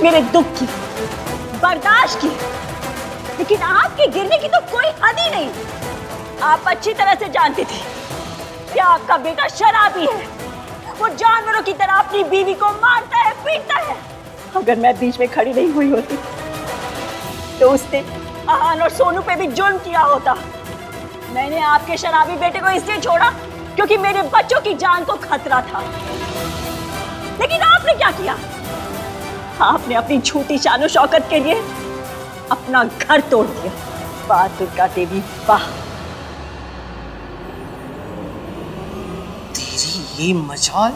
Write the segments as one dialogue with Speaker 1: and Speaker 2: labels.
Speaker 1: मेरे दुख की, बर्दाश्त की, लेकिन आपके गिरने की तो कोई हद ही नहीं। आप अच्छी तरह से जानती थी कि आपका बेटा शराबी है। वो जानवरों की तरह अपनी बीवी को मारता है, पीटता है। अगर मैं बीच में खड़ी नहीं हुई होती तो उसने आहान और सोनू पे भी जुर्म किया होता। मैंने आपके शराबी बेटे को इसलिए छोड़ा क्योंकि मेरे बच्चों की जान को खतरा था। लेकिन आपने क्या किया? आपने अपनी झूठी शानो शौकत के लिए अपना घर तोड़ दिया। वाह दुर्गा देवी वाह।
Speaker 2: तेरी ये मजाल।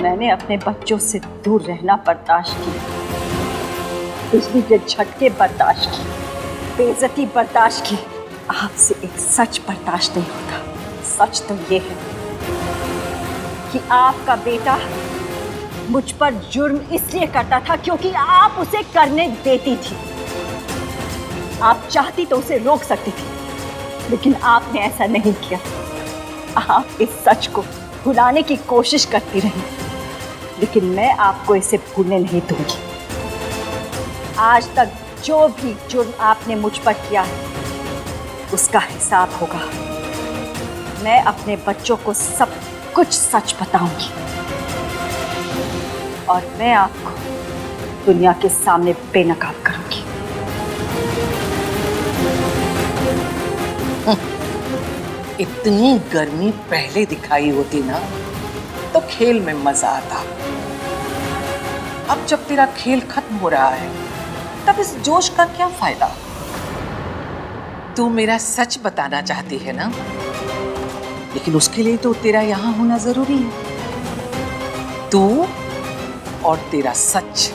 Speaker 1: मैंने अपने बच्चों से दूर रहना बर्दाश्त किया, बिजली के झटके बर्दाश्त किए, बेइज्जती बर्दाश्त की। आपसे एक सच बर्दाश्त नहीं होता। सच तो ये है कि आपका बेटा मुझ पर जुर्म इसलिए करता था क्योंकि आप उसे करने देती थी। आप चाहती तो उसे रोक सकती थी, लेकिन आपने ऐसा नहीं किया। आप इस सच को भुलाने की कोशिश करती रही, लेकिन मैं आपको इसे भूलने नहीं दूंगी। आज तक जो भी जुर्म आपने मुझ पर किया है उसका हिसाब होगा। मैं अपने बच्चों को सब कुछ सच बताऊंगी और मैं आपको दुनिया के सामने बेनकाब करूंगी।
Speaker 2: इतनी गर्मी पहले दिखाई होती ना तो खेल में मजा आता। अब जब तेरा खेल खत्म हो रहा है तब इस जोश का क्या फायदा? तू मेरा सच बताना चाहती है ना, लेकिन उसके लिए तो तेरा यहाँ होना जरूरी है। तू और तेरा सच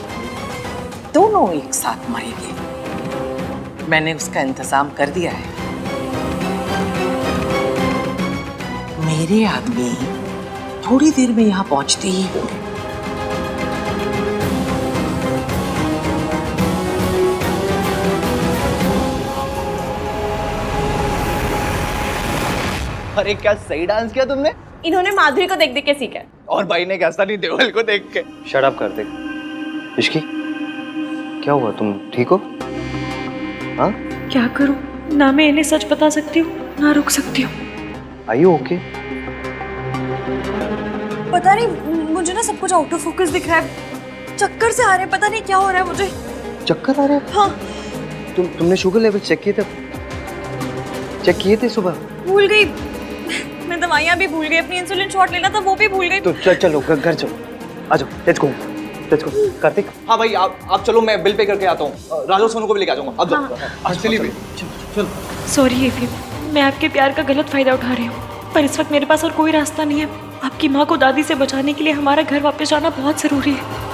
Speaker 2: दोनों एक साथ मरेंगे। मैंने उसका इंतजाम कर दिया है। मेरे आदमी थोड़ी देर में यहाँ पहुंचते ही होंगे।
Speaker 3: अरे क्या सही डांस किया तुमने।
Speaker 4: इन्होंने माधुरी को देख देख के सीखा है।
Speaker 3: और भाई ने कैसा नहीं देवल को देख के।
Speaker 5: शट अप कर दे। इश्की क्या हुआ, तुम ठीक हो? हाँ
Speaker 4: क्या करूं? ना मैं इन्हें सच बता सकती हूँ ना रुक सकती हूँ।
Speaker 5: Are you okay?
Speaker 4: पता नहीं, मुझे ना सब कुछ आउट ऑफ फोकस दिख रहा है। चक्कर से आ रहे हैं, पता नहीं क्या हो रहा है मुझे।
Speaker 5: चक्कर आ रहे हैं?
Speaker 4: हाँ।
Speaker 5: तुमने शुगर लेवल चेक किए थे? चेक किए थे सुबह?
Speaker 4: भूल गई मैं, दवाइयाँ भी भूल गई, अपनी इंसुलिन शॉट लेना था वो भी भूल गई।
Speaker 5: तो चलो घर चलो, आ जाओ, लेट्स गो। कार्तिक।
Speaker 3: हाँ भाई आप चलो, मैं बिल पे करके आता हूँ। राजू सोनू को भी लेके आ जाऊंगा। अब जाओ। चलिए चलो।
Speaker 4: सॉरी एफी, मैं आपके प्यार का गलत फायदा उठा रही हूँ, पर इस वक्त मेरे पास और कोई रास्ता नहीं है। आपकी माँ को दादी से बचाने के लिए हमारा घर वापस जाना बहुत जरूरी है।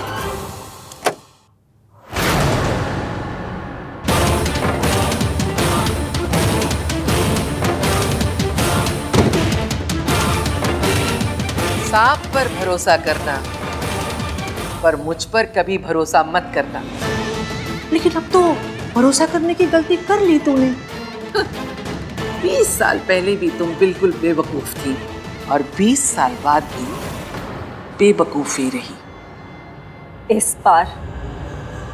Speaker 2: सांप पर भरोसा करना, पर मुझ पर कभी भरोसा मत करना।
Speaker 4: लेकिन अब तो भरोसा करने की गलती कर ली तूने।
Speaker 2: 20 साल पहले भी तुम बिल्कुल बेवकूफ थी और 20 साल बाद भी बेवकूफी रही।
Speaker 1: इस बार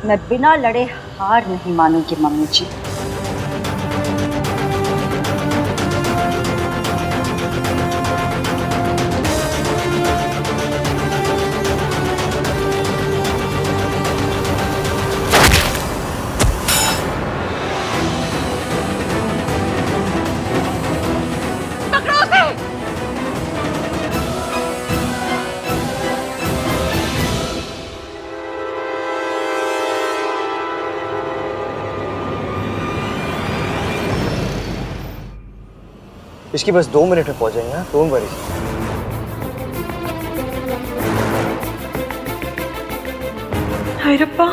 Speaker 1: मैं बिना लड़े हार नहीं मानूंगी मम्मी जी।
Speaker 5: इसकी बस 2 मिनट में पहुंच जाएंगे। Don't worry.
Speaker 4: हाय रब्बा,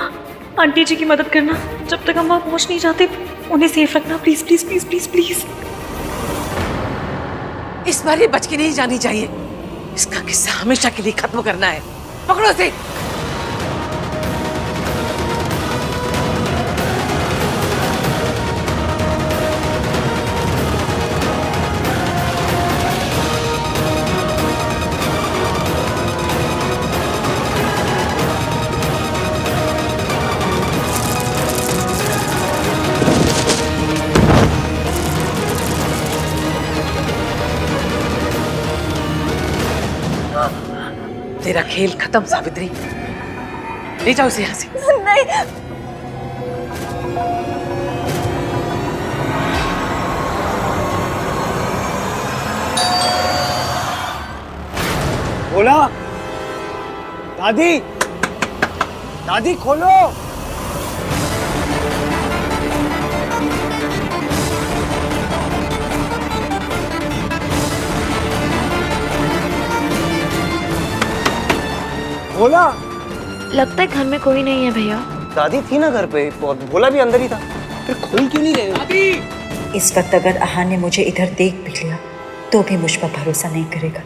Speaker 4: आंटी जी की मदद करना। जब तक हम वहाँ पहुँच नहीं जाते उन्हें सेफ रखना, please please please please please.
Speaker 2: इस बार ये बच के नहीं जानी चाहिए। इसका किस्सा हमेशा के लिए खत्म करना है। पकड़ो इसे। तेरा खेल खत्म सावित्री, ले जाओ इसे यहाँ से।
Speaker 1: नहीं,
Speaker 5: बोला दादी, दादी खोलो। बोला
Speaker 4: लगता है घर में कोई नहीं है भैया।
Speaker 5: दादी थी ना घर पे और भोला भी अंदर ही था, फिर खोल क्यों नहीं गए? दादी
Speaker 1: इस वक्त अगर आहान ने मुझे इधर देख भी लिया तो भी मुझ पर भरोसा नहीं करेगा।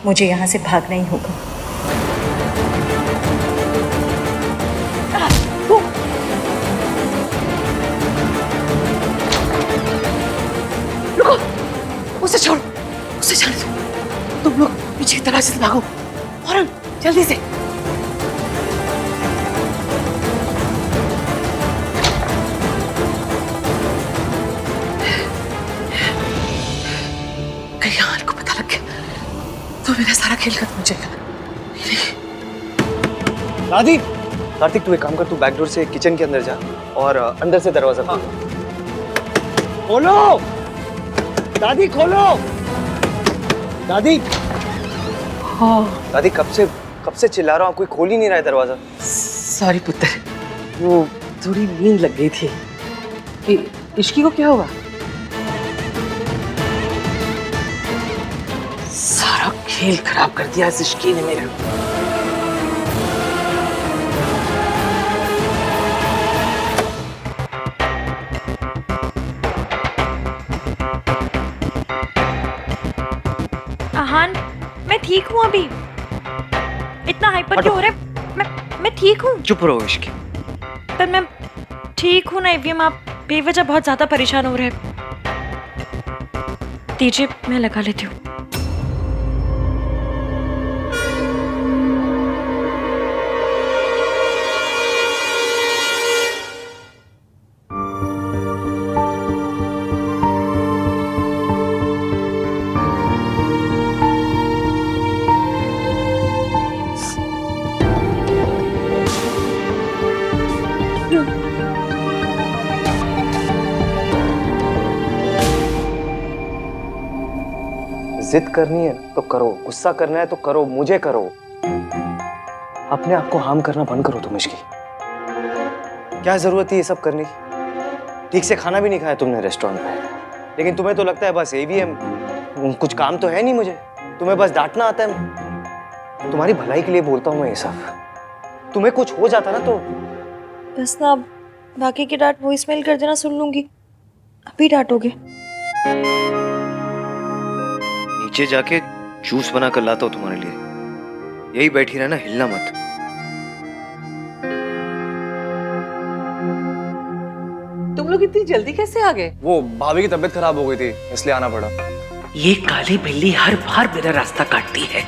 Speaker 1: मुझे यहाँ से भागना ही होगा।
Speaker 2: रुको, उसे छोड़, उसे छोड़। तुम लोग पीछे की तरह से भागो, फौरन, जल्दी से। कहीं आहान को पता लग गया तो मेरा सारा खेल खत्म हो जाएगा।
Speaker 5: दादी, कार्तिक तू एक काम कर, तू बैक डोर से किचन के अंदर जा और अंदर से दरवाजा खोल। खोलो दादी, खोलो दादी।
Speaker 2: हाँ,
Speaker 5: दादी कब से चिल्ला रहा हूँ, कोई खोल ही नहीं रहा है दरवाजा।
Speaker 2: सॉरी पुत्र, वो थोड़ी नींद लग गई थी। इश्की को क्या हुआ? सारा खेल खराब कर दिया इस इश्की ने मेरा।
Speaker 4: आहान, मैं ठीक हूँ अभी। इतना हाइपर क्यों हो रहा है? मैं ठीक हूँ।
Speaker 5: चुप रहो इश्की।
Speaker 4: पर मैं ठीक हूँ ना एवीएम, आप बेवजह बहुत ज्यादा परेशान हो रहे हैं। दीजिए मैं लगा लेती हूँ।
Speaker 5: जिद करनी है तो करो, गुस्सा करना है तो करो, मुझे करो। अपने आप को हार्म करना बंद करो तुम इश्की। क्या जरूरत है ये सब करने की? ठीक से खाना भी नहीं खाया तुमने रेस्टोरेंट में, लेकिन तुम्हें तो लगता है बस एवीएम, कुछ काम तो है नहीं मुझे, तुम्हें बस डांटना आता है। तुम्हारी भलाई के लिए बोलता हूँ मैं ये सब। तुम्हें कुछ हो जाता ना तो
Speaker 4: बस ना, अब बाकी की डांट वॉइसमेल कर देना, सुन लूंगी। अभी डांटोगे?
Speaker 5: नीचे जाके जूस बना कर लाता हूँ तुम्हारे लिए। यही बैठी रहना, हिलना मत।
Speaker 2: तुम लोग इतनी जल्दी कैसे आ गए?
Speaker 3: वो भाभी की तबीयत खराब हो गई थी इसलिए आना पड़ा।
Speaker 2: ये काली बिल्ली हर बार मेरा रास्ता काटती है।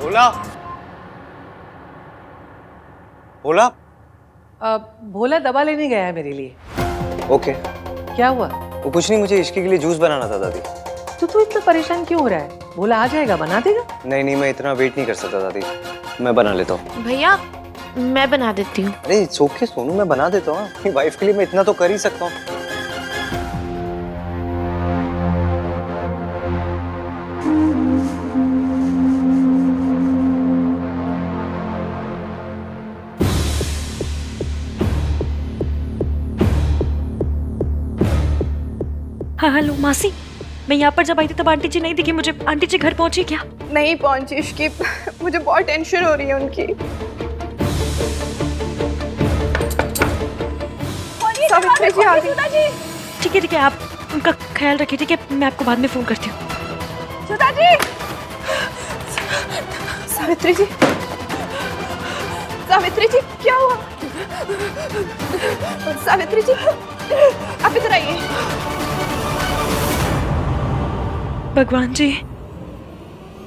Speaker 5: भोला, भोला।
Speaker 2: भोला दवा लेने गया है मेरे लिए।
Speaker 5: ओके।
Speaker 2: क्या हुआ?
Speaker 5: वो कुछ नहीं, मुझे इश्की के लिए जूस बनाना था दादी।
Speaker 2: तो तू इतना परेशान क्यों हो रहा है? भोला आ जाएगा, बना देगा।
Speaker 5: नहीं, मैं इतना वेट नहीं कर सकता दादी, मैं बना लेता हूँ।
Speaker 4: भैया मैं बना देती हूँ।
Speaker 5: अरे इट्स ओके सोनू, मैं बना देता हूँ। अपनी वाइफ के लिए मैं इतना तो कर ही सकता हूँ।
Speaker 4: हाँ हेलो मासी, मैं यहाँ पर जब आई थी तब आंटी जी नहीं दिखी मुझे। आंटी जी घर पहुंची क्या?
Speaker 6: नहीं पहुंची इश्की, मुझे बहुत टेंशन हो रही है उनकी। सावित्री जी आ गई।
Speaker 4: ठीक है, आप उनका ख्याल रखिए। ठीक है, मैं आपको बाद में फोन करती हूँ।
Speaker 6: सुधा जी, सावित्री जी, सावित्री जी क्या हुआ? सावित्री जी आप इधर आइए।
Speaker 4: भगवान जी,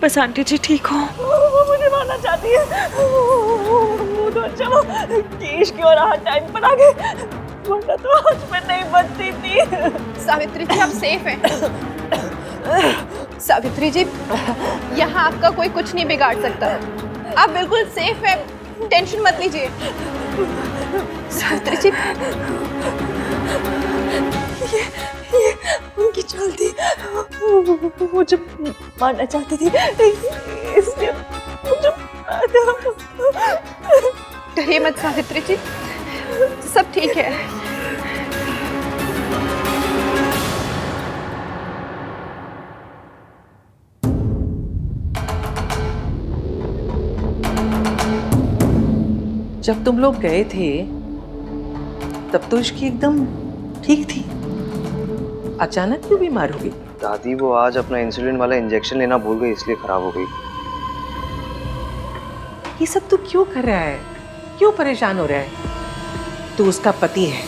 Speaker 4: बस आंटी जी ठीक हो।
Speaker 1: वो मुझे मारना चाहती है। वो तो अच्छा वो केश की और हाथ टाइम पर आ गए, वरना तो आज मैं नहीं बचती थी।
Speaker 6: सावित्री जी आप सेफ हैं। सावित्री जी यहाँ आपका कोई कुछ नहीं बिगाड़ सकता, आप बिल्कुल सेफ हैं, टेंशन मत लीजिए। सावित्री जी
Speaker 1: ये उनकी चाल थी, वो जब मारना चाहती थी इसलिए मुझे
Speaker 6: डरिए मत सावित्री जी, सब ठीक है।
Speaker 2: जब तुम लोग गए थे तब तो इसकी एकदम ठीक थी, अचानक क्यों बीमार हो गई?
Speaker 5: दादी वो आज अपना इंसुलिन वाला इंजेक्शन लेना भूल गई, इसलिए खराब हो गई।
Speaker 2: ये सब तू क्यों कर रहा है? क्यों परेशान हो रहा है? तू उसका पति है।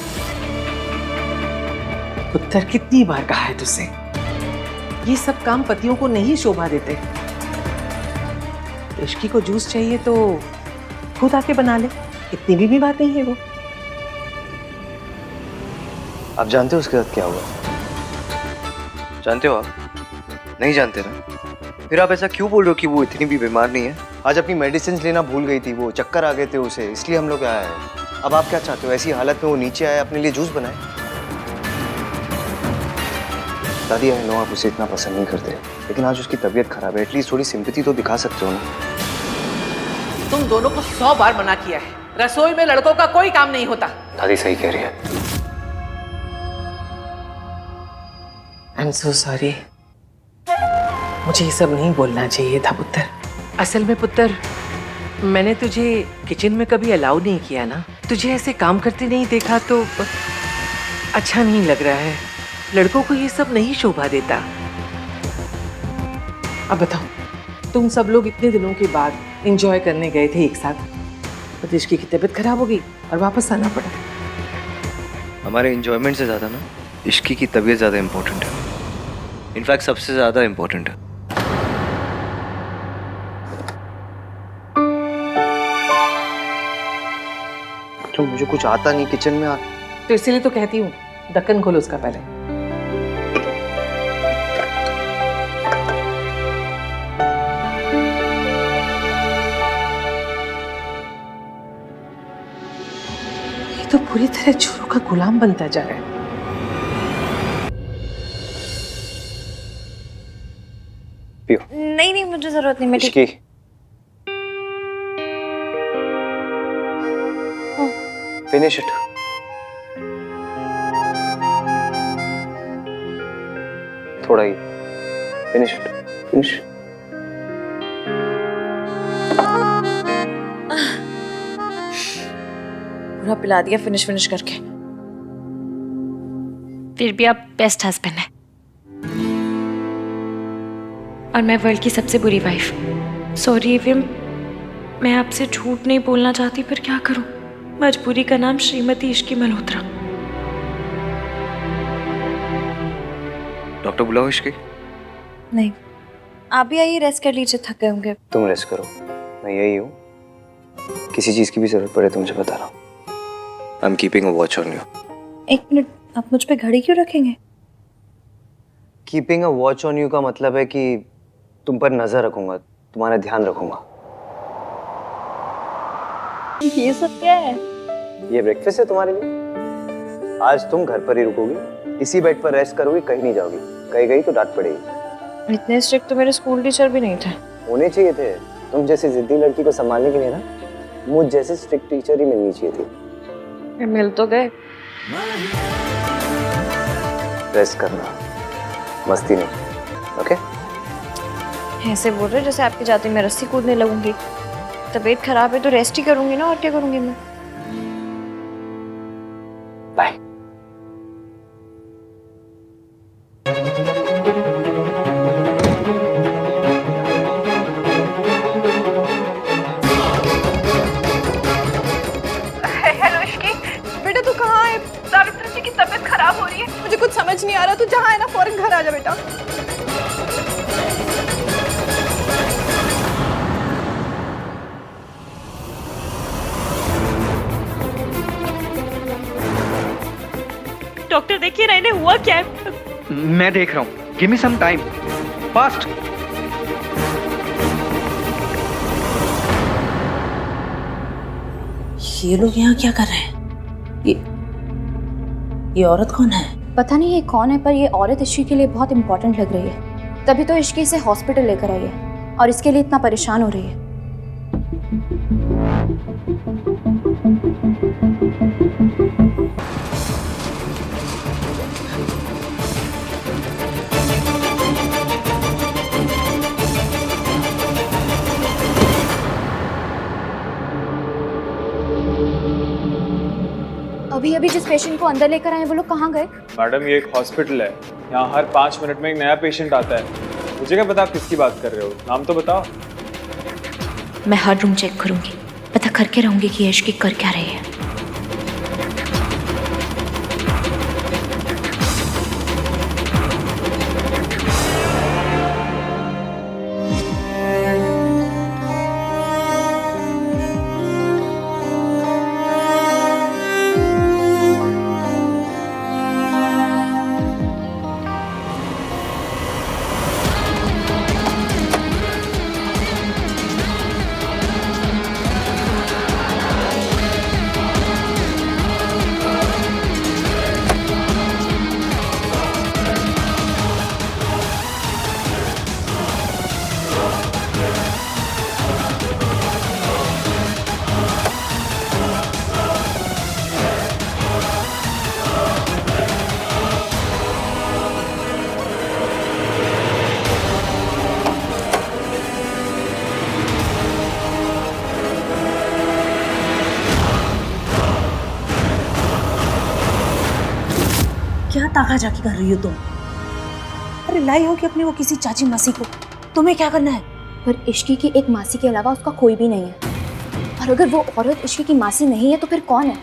Speaker 2: पुत्र कितनी बार कहा है तुझसे, ये सब काम पतियों को नहीं शोभा देते। इश्की को जूस चाहिए तो खुद आके बना ले, इतनी भी बात नहीं है वो।
Speaker 5: आप जानते हो उसके साथ क्या हुआ? जानते हो आप? नहीं जानते ना? फिर आप ऐसा क्यों बोल रहे हो कि वो इतनी भी बीमार नहीं है? आज अपनी मेडिसिन लेना भूल गई थी, वो चक्कर आ गए थे उसे, इसलिए हम लोग आए हैं। अब आप क्या चाहते हो? ऐसी हालत में वो नीचे आए, अपने लिए जूस बनाए? दादी आई नो आप उसे इतना पसंद नहीं करते, लेकिन आज उसकी तबीयत खराब है, एटलीस्ट थोड़ी सिंपैथी तो दिखा सकते हो ना।
Speaker 2: तुम दोनों को 100 बार मना किया है, रसोई में लड़कों का कोई काम नहीं होता।
Speaker 5: दादी सही कह रही है।
Speaker 2: आई एम सो सॉरी, मुझे ये सब नहीं बोलना चाहिए था पुत्र। असल में पुत्र, मैंने तुझे किचन में कभी अलाउ नहीं किया ना, तुझे ऐसे काम करते नहीं देखा तो अच्छा नहीं लग रहा है। लड़कों को ये सब नहीं शोभा देता। अब बताओ, तुम सब लोग इतने दिनों के बाद एंजॉय करने गए थे एक साथ, पर इश्की की तबीयत खराब हो गई और वापस आना पड़ा।
Speaker 5: हमारे एंजॉयमेंट से ज़्यादा ना इश्की की तबीयत ज़्यादा इम्पोर्टेंट है, इनफैक्ट सबसे ज़्यादा इम्पोर्टेंट है। तो मुझे कुछ आता नहीं किचन में
Speaker 2: तो इसीलिए तो कहती हूँ ढक्कन खोलो उसका पहले। ये तो पूरी तरह चोरों का गुलाम बनता जा रहा है।
Speaker 5: पियो।
Speaker 7: नहीं नहीं मुझे जरूरत नहीं, मैं ठीक।
Speaker 5: Ishki finish it. थोड़ा ही फिनिश इट, फिनिश।
Speaker 7: पूरा पिला दिया फिनिश फिनिश करके।
Speaker 4: फिर भी आप बेस्ट हस्बैंड हैं और मैं वर्ल्ड की सबसे बुरी वाइफ। सॉरी एवियम, मैं आपसे झूठ नहीं बोलना चाहती, पर क्या करूं, मजबूरी का नाम श्रीमती इश्की मल्होत्रा।
Speaker 5: डॉक्टर बुलाओ इश्की।
Speaker 7: नहीं, आप भी आइए, रेस्ट कर लीजिए, थक गए होंगे।
Speaker 5: तुम रेस्ट करो, मैं यही हूँ, किसी चीज की भी जरूरत पड़े तो मुझे बताना। I am keeping a watch on you.
Speaker 7: एक मिनट, आप मुझ पे घड़ी क्यों रखेंगे?
Speaker 5: Keeping a watch on you का मतलब है कि तुम पर नजर रखूंगा, तुम्हारा ध्यान रखूंगा।
Speaker 7: ये सब क्या है?
Speaker 5: ये ब्रेकफास्ट है तुम्हारे लिए। आज तुम घर पर ही रुकोगी, इसी बेड पर रेस्ट करोगी, कहीं नहीं जाओगी। कहीं गई तो डांट पड़ेगी।
Speaker 7: इतने स्ट्रिक्ट तो मेरे स्कूल टीचर भी नहीं थे।
Speaker 5: होने चाहिए थे, तुम जैसी जिद्दी लड़की को संभालने के लिए ना मुझ जैसे स्ट्रिक्ट टीचर ही मिलनी चाहिए थी।
Speaker 7: मिल तो गए।
Speaker 5: रेस्ट करना, मस्ती नहीं, ओके?
Speaker 7: ऐसे बोल रहे जैसे आपके जाते मैं रस्सी कूदने लगूंगी। तबीयत खराब है तो रेस्ट ही करूंगी ना, और क्या करूंगी मैं?
Speaker 5: बाय।
Speaker 4: डॉक्टर देखिए ना, इन्हें हुआ क्या है?
Speaker 8: मैं देख रहा हूँ, give me some time, fast.
Speaker 2: ये लोग यहाँ क्या कर रहे हैं? ये औरत कौन है?
Speaker 7: पता नहीं ये कौन है, पर ये औरत इश्की के लिए बहुत इंपॉर्टेंट लग रही है। तभी तो इश्की इसे हॉस्पिटल लेकर आई है और इसके लिए इतना परेशान हो रही है। अभी अभी जिस पेशेंट को अंदर लेकर आए वो लोग कहाँ गए?
Speaker 9: मैडम ये एक हॉस्पिटल है, यहाँ हर 5 मिनट में एक नया पेशेंट आता है। मुझे क्या पता आप किसकी बात कर रहे हो, नाम तो बताओ।
Speaker 4: मैं हर रूम चेक करूंगी, पता करके रहूंगी कि इश्की कर क्या रही है।
Speaker 2: क्या ताका झाकी कर रही हो तुम? अरे लाई हो कि अपनी वो किसी चाची मासी को, तुम्हें क्या करना है?
Speaker 7: पर इश्की की एक मासी के अलावा उसका कोई भी नहीं है। और अगर वो औरत इश्की की मासी नहीं है तो फिर कौन है?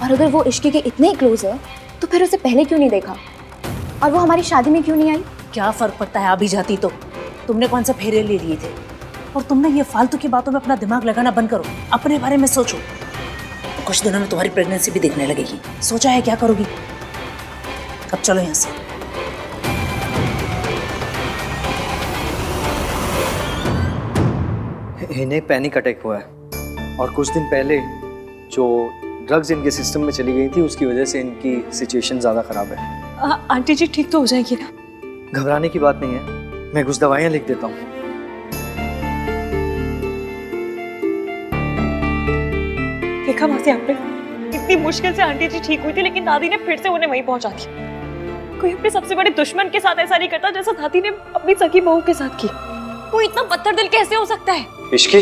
Speaker 7: और अगर वो इश्की के इतने क्लोज है तो फिर उसे पहले क्यों नहीं देखा? और वो हमारी शादी में क्यों नहीं आई?
Speaker 2: क्या फर्क पड़ता है, आ भी जाती तो। तुमने कौन से फेरे ले लिए थे? और तुमने ये फालतू की बातों में अपना दिमाग लगाना बंद करो, अपने बारे में सोचो। तो कुछ दिनों में तुम्हारी प्रेगनेंसी भी दिखने लगेगी। सोचा है क्या करोगी? अब चलो यहाँ से।
Speaker 5: इन्हें पैनिक अटैक हुआ है और कुछ दिन पहले जो ड्रग्स इनके सिस्टम में चली गई थी उसकी वजह से इनकी सिचुएशन ज़्यादा ख़राब है।
Speaker 4: आंटी जी ठीक तो हो जाएगी ना?
Speaker 5: घबराने की बात नहीं है, मैं कुछ दवाइयाँ लिख देता हूँ।
Speaker 4: देखा मासी आपने, इतनी मुश्किल से आंटी जी ठीक हुई थी लेकिन दादी ने फिर से उन्हें वहीं पहुंचा दिया। कोई अपने सबसे बड़े दुश्मन के साथ ऐसा नहीं करता जैसा दादी ने अपनी सगी बहू के साथ की। वो इतना पत्थर दिल कैसे हो सकता है?
Speaker 5: इश्की